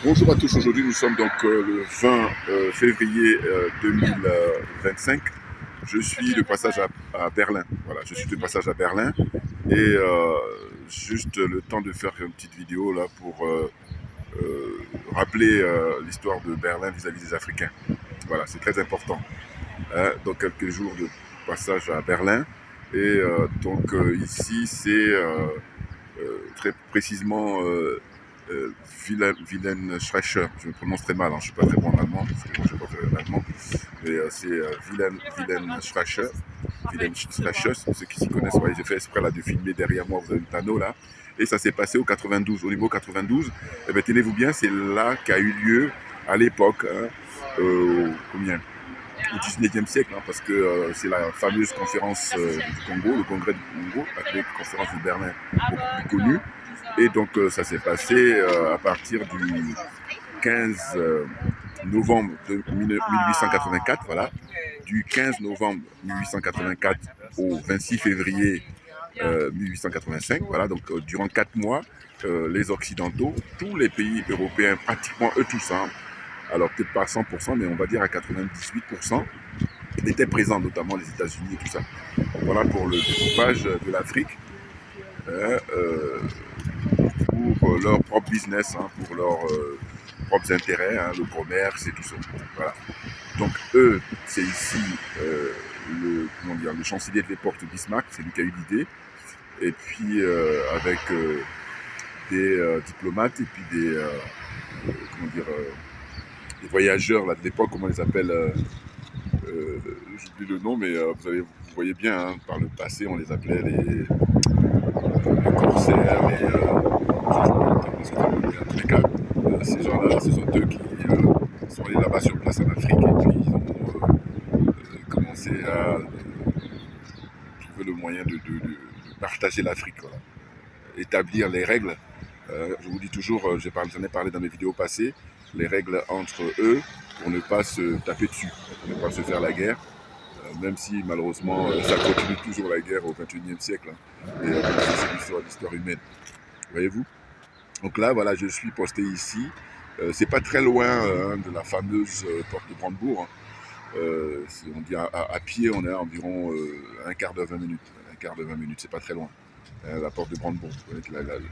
Bonjour à tous, aujourd'hui nous sommes donc le 20 février 2025. Je suis de passage à Berlin. Voilà, je suis de passage à Berlin et juste le temps de faire une petite vidéo là pour rappeler l'histoire de Berlin vis-à-vis des Africains. Voilà, c'est très important. Hein, donc quelques jours de passage à Berlin et ici c'est très précisément Wilhelm Schrecher. Je me prononce très mal, hein, je ne suis pas très bon en allemand, parce que moi je ne sais pas l'allemand, mais c'est Wilhelm Schrecher. Wilhelm Schrecher, ceux qui s'y connaissent, ouais, j'ai fait exprès là, de filmer derrière moi, vous avez le panneau là, et ça s'est passé au 92, au niveau 92, et bien tenez-vous bien, c'est là qu'a eu lieu à l'époque, hein, combien au 19e siècle, hein, parce que c'est la fameuse conférence du Congo, le congrès du Congo, appelée conférence de Berlin, beaucoup plus connue. Et donc ça s'est passé à partir du 15 novembre de 1884, voilà, du 15 novembre 1884 au 26 février 1885, voilà, donc durant 4 mois, les Occidentaux, tous les pays européens, pratiquement eux tous, hein, alors peut-être pas à 100%, mais on va dire à 98%, étaient présents, notamment les États-Unis et tout ça. Voilà pour le découpage de l'Afrique pour leur propre business, hein, pour leurs propres intérêts, hein, le commerce et tout ça. Voilà. Donc eux, c'est ici le chancelier de l'époque, Bismarck, c'est lui qui a eu l'idée. Et puis avec des diplomates et puis des voyageurs là, de l'époque, comment on les appelle j'oublie le nom, mais vous voyez bien, hein, par le passé, on les appelait les corsaires, en tous les cas, ces gens-là, ce sont eux qui sont allés là-bas sur place en Afrique et puis ils ont commencé à trouver le moyen de partager l'Afrique, voilà. Établir les règles. Je vous dis toujours, j'en ai parlé dans mes vidéos passées, les règles entre eux pour ne pas se taper dessus, pour ne pas se faire la guerre. Même si malheureusement ça continue toujours la guerre au XXIe siècle, hein. Et c'est l'histoire humaine. Voyez-vous? Donc là, voilà, je suis posté ici. C'est pas très loin hein, de la fameuse porte de Brandebourg. Hein. On dit à pied, on est à environ un quart de 20 minutes. Un quart de 20 minutes, c'est pas très loin. La porte de Brandebourg, le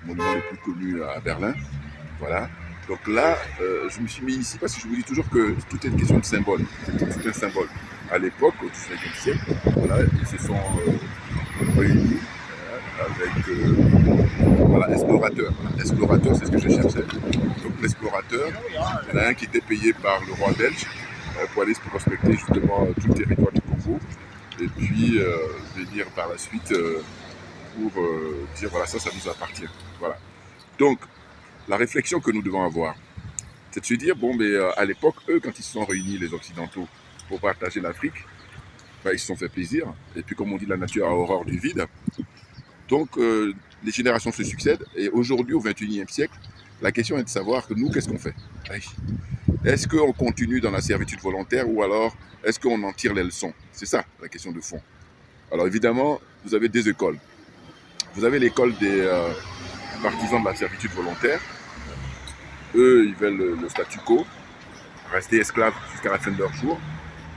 monument le plus connu à Berlin. Voilà. Donc là, je me suis mis ici parce que je vous dis toujours que tout est une question de symbole. C'est un symbole. À l'époque, au XIXe siècle, voilà, ils se sont réunis avec voilà, explorateurs. Explorateur, c'est ce que je cherchais. Donc l'explorateur, il y en a un qui était payé par le roi belge pour aller se prospecter justement tout le territoire du Congo et puis venir par la suite pour dire voilà, ça nous appartient. Voilà. Donc, la réflexion que nous devons avoir, c'est de se dire, bon, mais à l'époque, eux, quand ils se sont réunis, les Occidentaux, pour partager l'Afrique, ben, ils se sont fait plaisir. Et puis, comme on dit, la nature a horreur du vide. Donc, les générations se succèdent. Et aujourd'hui, au XXIe siècle, la question est de savoir que nous, qu'est-ce qu'on fait? Est-ce qu'on continue dans la servitude volontaire ou alors est-ce qu'on en tire les leçons? C'est ça, la question de fond. Alors, évidemment, vous avez deux écoles. Vous avez l'école des partisans de la servitude volontaire. Eux, ils veulent le statu quo, rester esclaves jusqu'à la fin de leur jour,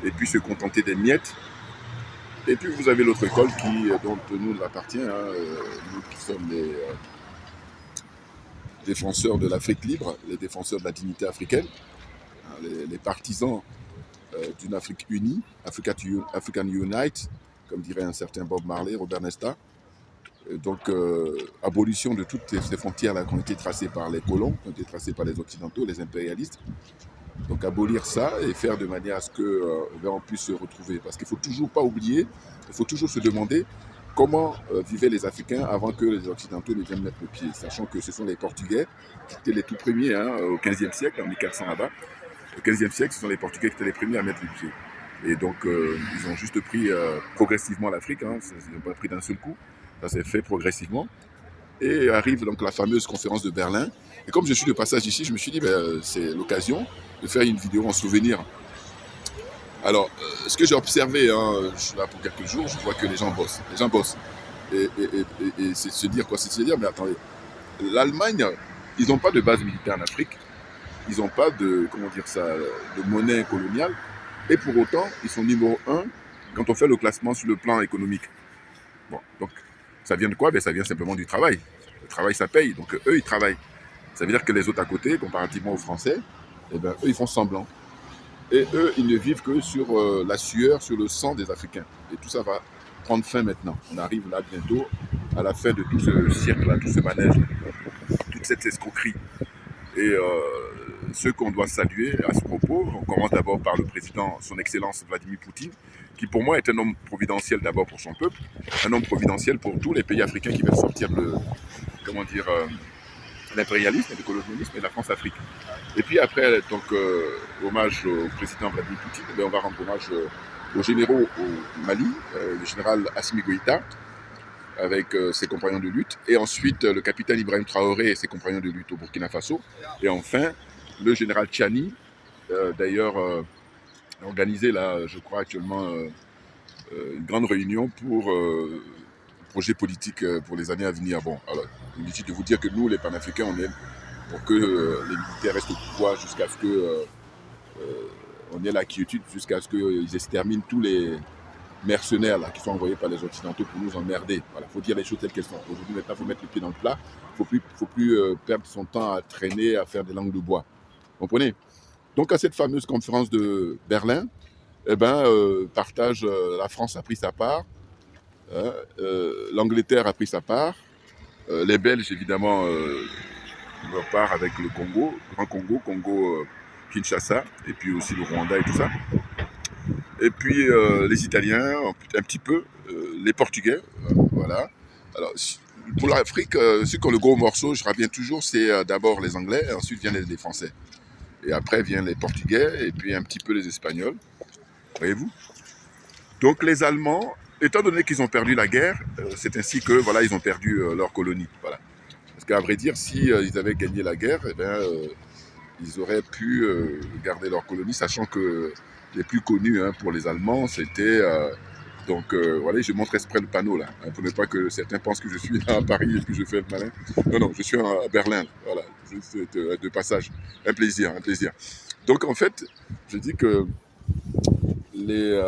et puis se contenter des miettes. Et puis vous avez l'autre école dont nous appartient, hein, nous qui sommes les défenseurs de l'Afrique libre, les défenseurs de la dignité africaine, hein, les partisans d'une Afrique unie, African Unite, comme dirait un certain Bob Marley, Robert Nesta. Donc, abolition de toutes ces frontières-là qui ont été tracées par les colons, qui ont été tracées par les Occidentaux, les impérialistes. Donc, abolir ça et faire de manière à ce qu'on puisse se retrouver. Parce qu'il ne faut toujours pas oublier, il faut toujours se demander comment vivaient les Africains avant que les Occidentaux ne viennent mettre le pied. Sachant que ce sont les Portugais qui étaient les tout premiers hein, au XVe siècle, en 1400 là-bas. Au XVe siècle, ce sont les Portugais qui étaient les premiers à mettre le pied. Et donc, ils ont juste pris progressivement l'Afrique, hein, ils n'ont pas pris d'un seul coup. Ça s'est fait progressivement. Et arrive donc la fameuse conférence de Berlin. Et comme je suis de passage ici, je me suis dit, c'est l'occasion de faire une vidéo en souvenir. Alors, ce que j'ai observé, hein, je suis là pour quelques jours, je vois que les gens bossent. Les gens bossent. Et c'est de se dire quoi? C'est de se dire, mais attendez, l'Allemagne, ils n'ont pas de base militaire en Afrique. ils n'ont pas de, comment dire ça, de monnaie coloniale, et pour autant, ils sont numéro 1 quand on fait le classement sur le plan économique. Bon, donc, ça vient de quoi? Ben, ça vient simplement du travail. Le travail, ça paye, donc eux, ils travaillent. Ça veut dire que les autres à côté, comparativement aux Français, eh ben, eux, ils font semblant. Et eux, ils ne vivent que sur la sueur, sur le sang des Africains. Et tout ça va prendre fin maintenant. On arrive là bientôt à la fin de tout ce cirque-là, tout ce manège, toute cette escroquerie. Et ceux qu'on doit saluer à ce propos, on commence d'abord par le président, son Excellence Vladimir Poutine, qui pour moi est un homme providentiel d'abord pour son peuple, un homme providentiel pour tous les pays africains qui veulent sortir de, comment dire, l'impérialisme et le colonialisme et de la France-Afrique. Et puis après, donc, hommage au président Vladimir Poutine, on va rendre hommage aux généraux au Mali, le général Assimi Goïta, avec ses compagnons de lutte, et ensuite le capitaine Ibrahim Traoré et ses compagnons de lutte au Burkina Faso, et enfin le général Tchani, d'ailleurs organisé là, je crois actuellement, une grande réunion pour projet politique pour les années à venir. Bon, alors, inutile de vous dire que nous, les panafricains, on est pour que les militaires restent au pouvoir jusqu'à ce que on ait la quiétude, jusqu'à ce qu'ils exterminent tous les mercenaires là, qui sont envoyés par les Occidentaux pour nous emmerder. Voilà, il faut dire les choses telles qu'elles sont. Aujourd'hui, maintenant, il faut mettre le pied dans le plat. Il ne faut plus perdre son temps à traîner, à faire des langues de bois. Vous comprenez? Donc, à cette fameuse conférence de Berlin, eh ben, la France a pris sa part, l'Angleterre a pris sa part, les Belges, évidemment, leur part avec le Congo, Grand Congo, Kinshasa, et puis aussi le Rwanda et tout ça. Et puis les Italiens, un petit peu, les Portugais, voilà. Alors, pour l'Afrique, ceux qui ont le gros morceau, je reviens toujours, c'est d'abord les Anglais, et ensuite viennent les Français. Et après viennent les Portugais, et puis un petit peu les Espagnols. Voyez-vous? Donc les Allemands, étant donné qu'ils ont perdu la guerre, c'est ainsi que voilà, ils ont perdu leur colonie. Voilà. Parce qu'à vrai dire, si ils avaient gagné la guerre, eh ben, ils auraient pu garder leur colonie, sachant que les plus connus pour les Allemands, c'était... donc voilà, je montre exprès le panneau là, pour ne pas que certains pensent que je suis là à Paris et que je fais le malin. Non, non, je suis à Berlin, voilà, c'est de passage. Un plaisir, un plaisir. Donc en fait, je dis que les,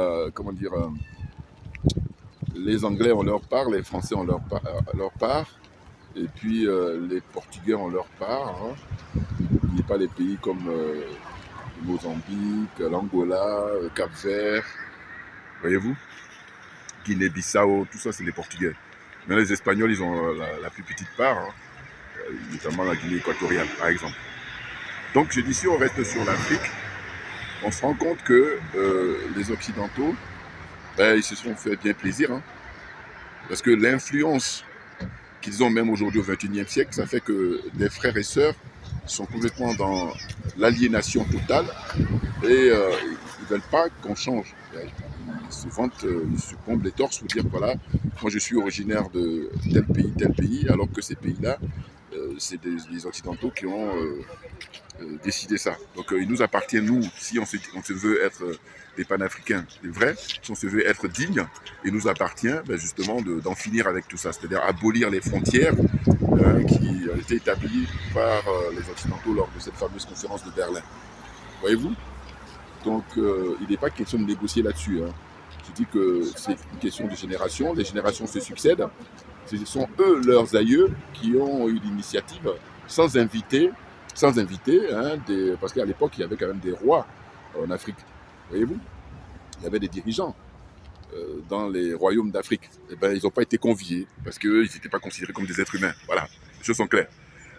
les Anglais ont leur part, les Français ont leur part, et puis les Portugais ont leur part. N'oubliez pas les pays comme Mozambique, l'Angola, Cap-Vert, voyez-vous, Guinée-Bissau, tout ça c'est les Portugais. Mais les Espagnols, ils ont la plus petite part, notamment la Guinée équatoriale par exemple. Donc je dis, si on reste sur l'Afrique, on se rend compte que les Occidentaux, ben, ils se sont fait bien plaisir, parce que l'influence qu'ils ont même aujourd'hui au XXIe siècle, ça fait que des frères et sœurs sont complètement dans l'aliénation totale et ils ne veulent pas qu'on change. Ils se vantent, ils se pompent les torses pour dire voilà, moi je suis originaire de tel pays, alors que ces pays-là, c'est des Occidentaux qui ont décidé ça. Donc il nous appartient, nous, si on se veut être des panafricains, des vrais, si on se veut être dignes, il nous appartient ben, justement d'en finir avec tout ça, c'est-à-dire abolir les frontières qui ont été établies par les Occidentaux lors de cette fameuse conférence de Berlin. Voyez-vous? Donc il n'est pas question de négocier là-dessus. Je dis que c'est une question de génération, les générations se succèdent. Ce sont eux, leurs aïeux, qui ont eu l'initiative sans inviter, parce qu'à l'époque, il y avait quand même des rois en Afrique. Voyez-vous? Il y avait des dirigeants dans les royaumes d'Afrique. Eh ben, ils n'ont pas été conviés parce qu'ils n'étaient pas considérés comme des êtres humains. Voilà, les choses sont claires.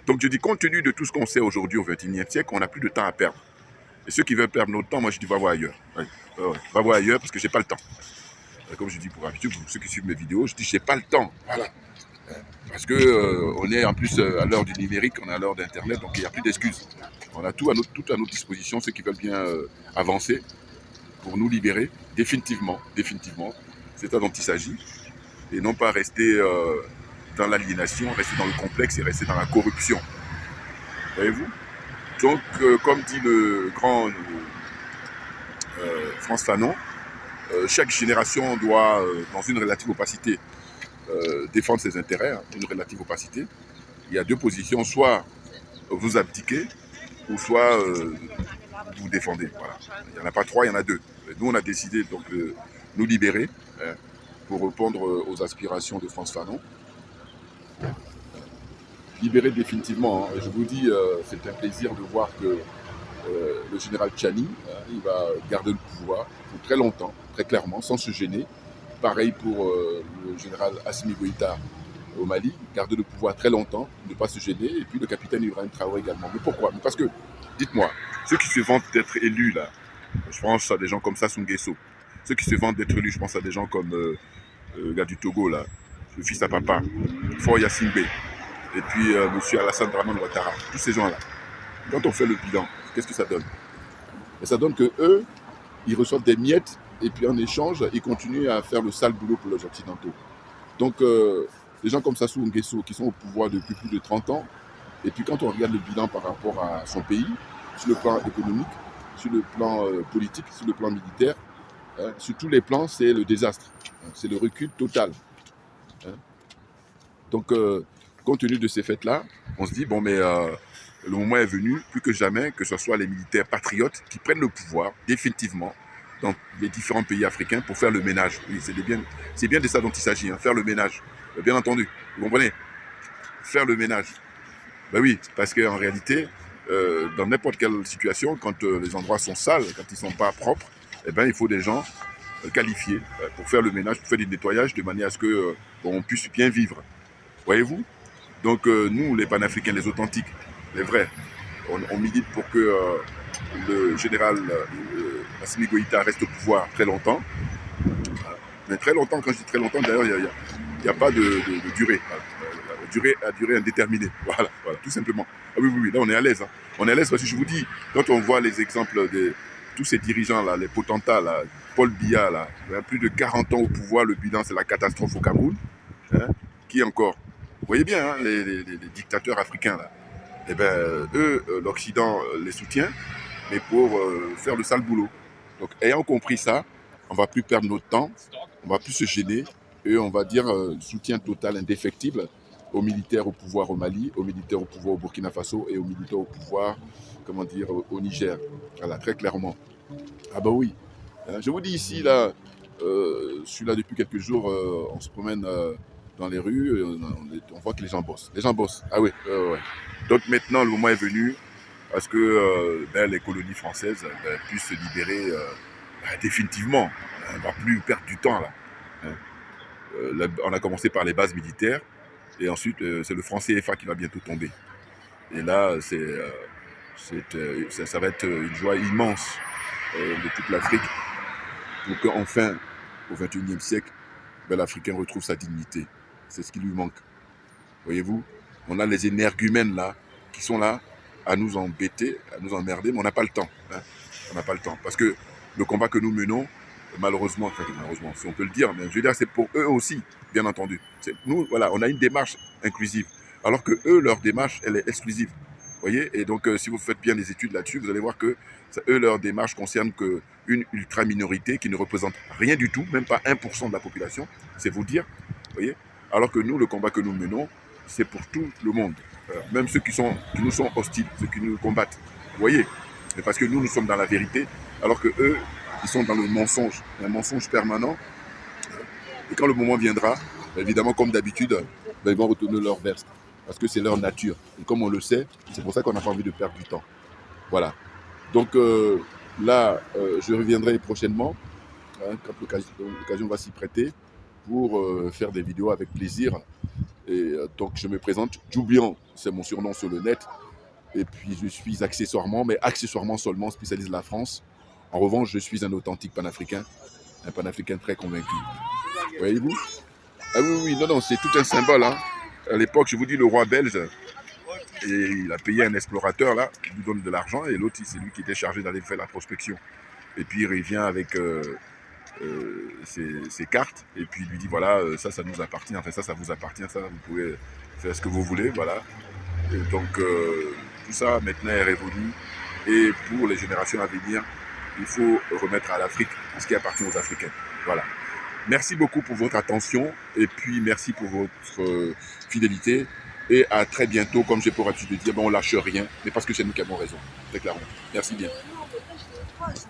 Donc je dis, compte tenu de tout ce qu'on sait aujourd'hui au XXIe siècle, on n'a plus de temps à perdre. Et ceux qui veulent perdre notre temps, moi je dis, va voir ailleurs. Ouais. Va voir ailleurs parce que j'ai pas le temps. Comme je dis pour habitude, pour ceux qui suivent mes vidéos, je dis, j'ai pas le temps. Voilà. Parce que on est en plus à l'heure du numérique, on est à l'heure d'Internet, donc il n'y a plus d'excuses. On a tout à notre disposition, ceux qui veulent bien avancer pour nous libérer, définitivement. C'est ça dont il s'agit. Et non pas rester dans l'aliénation, rester dans le complexe et rester dans la corruption. Voyez-vous? Donc, comme dit le grand Frantz Fanon, chaque génération doit, dans une relative opacité, défendre ses intérêts, une relative opacité. Il y a deux positions, soit vous abdiquez, ou soit vous défendez. Voilà. Il n'y en a pas trois, il y en a deux. Et nous, on a décidé donc de nous libérer pour répondre aux aspirations de Frantz Fanon. Libérer définitivement. Hein. Je vous dis, c'est un plaisir de voir que le général Tchani, il va garder le pouvoir pour très longtemps, très clairement, sans se gêner. Pareil pour le général Assimi Goïta au Mali, garder le pouvoir très longtemps, ne pas se gêner. Et puis le capitaine Ibrahim Traoré également. Mais pourquoi? Mais parce que, dites-moi, ceux qui se vantent d'être élus, là, je pense à des gens comme Sassou Nguesso. Ceux qui se vantent d'être élus, je pense à des gens comme le gars du Togo, là, le fils à papa, Faure Yassimbe, et puis monsieur Alassane Draman Ouattara. Tous ces gens-là. Quand on fait le bilan, qu'est-ce que ça donne? Et ça donne que eux, ils reçoivent des miettes et puis en échange, ils continuent à faire le sale boulot pour les Occidentaux. Donc, des gens comme Sassou Nguesso qui sont au pouvoir depuis plus de 30 ans, et puis quand on regarde le bilan par rapport à son pays, sur le plan économique, sur le plan politique, sur le plan militaire, hein, sur tous les plans, c'est le désastre. Hein, c'est le recul total. Hein. Donc, compte tenu de ces faits-là, on se dit, bon, mais le moment est venu, plus que jamais, que ce soit les militaires patriotes qui prennent le pouvoir définitivement dans les différents pays africains pour faire le ménage. Oui, c'est bien de ça dont il s'agit, hein, faire le ménage. Bien entendu, vous comprenez? Faire le ménage. Ben oui, parce qu'en réalité, dans n'importe quelle situation, quand les endroits sont sales, quand ils ne sont pas propres, eh ben, il faut des gens qualifiés pour faire le ménage, pour faire du nettoyage, de manière à ce qu'on puisse bien vivre. Voyez-vous? Donc nous, les panafricains, les authentiques, les vrais, on milite pour que le général Assimi Goïta reste au pouvoir très longtemps. Mais très longtemps, quand je dis très longtemps, d'ailleurs, il n'y a pas de durée. La durée indéterminée. Voilà, tout simplement. Ah oui, là on est à l'aise. Hein. On est à l'aise parce que je vous dis, quand on voit les exemples de tous ces dirigeants-là, les potentats, là, Paul Biya, là, il a plus de 40 ans au pouvoir, le bilan c'est la catastrophe au Cameroun. Hein, qui encore? Vous voyez bien, hein, les dictateurs africains, là. Eh bien, eux, l'Occident les soutient, mais pour faire le sale boulot. Donc, ayant compris ça, on ne va plus perdre notre temps, on ne va plus se gêner, et on va dire soutien total, indéfectible aux militaires au pouvoir au Mali, aux militaires au pouvoir au Burkina Faso et aux militaires au pouvoir, comment dire, au Niger. Voilà, très clairement. Ah bah oui. Je vous dis ici, là, je suis là depuis quelques jours, on se promène dans les rues, on voit que les gens bossent. Les gens bossent. Ah oui, ouais. Donc maintenant, le moment est venu parce que les colonies françaises puissent se libérer définitivement. On ne va plus perdre du temps là. On a commencé par les bases militaires et ensuite c'est le franc CFA qui va bientôt tomber. Et là, ça va être une joie immense de toute l'Afrique pour qu'enfin, au XXIe siècle, l'Africain retrouve sa dignité. C'est ce qui lui manque. Voyez-vous, on a les énergumènes là, qui sont là à nous embêter, à nous emmerder, mais on n'a pas le temps. Hein. On n'a pas le temps. Parce que le combat que nous menons, malheureusement, si on peut le dire, mais je veux dire, c'est pour eux aussi, bien entendu. Nous, voilà, on a une démarche inclusive. Alors que eux, leur démarche, elle est exclusive. Voyez, et donc, si vous faites bien des études là-dessus, vous allez voir que eux, leur démarche concerne qu'une ultra-minorité qui ne représente rien du tout, même pas 1% de la population, c'est vous dire, voyez. Alors que nous, le combat que nous menons, c'est pour tout le monde. Même ceux qui nous sont hostiles, ceux qui nous combattent. Vous voyez, mais parce que nous sommes dans la vérité, alors que eux, ils sont dans le mensonge, un mensonge permanent. Et quand le moment viendra, évidemment, comme d'habitude, ils vont retourner leur veste. Parce que c'est leur nature. Et comme on le sait, c'est pour ça qu'on n'a pas envie de perdre du temps. Voilà. Donc là, je reviendrai prochainement, hein, quand l'occasion va s'y prêter, pour faire des vidéos avec plaisir. Et donc je me présente, Djoubian, c'est mon surnom sur le net. Et puis je suis accessoirement, mais accessoirement seulement spécialiste de la France. En revanche, je suis un authentique panafricain, un panafricain très convaincu. Voyez-vous? Ah oui, non, c'est tout un symbole. Hein. À l'époque, je vous dis, le roi belge, et il a payé un explorateur là, qui lui donne de l'argent, et l'autre, c'est lui qui était chargé d'aller faire la prospection. Et puis il revient avec ses cartes, et puis il lui dit voilà, ça nous appartient, enfin ça vous appartient, ça vous pouvez faire ce que vous voulez, voilà. Et donc tout ça maintenant est révolu, et pour les générations à venir, il faut remettre à l'Afrique ce qui appartient aux Africains. Voilà. Merci beaucoup pour votre attention, et puis merci pour votre fidélité. Et à très bientôt, comme j'ai pour habitude de dire, on lâche rien, mais parce que c'est nous qui avons raison, très clairement. Merci bien.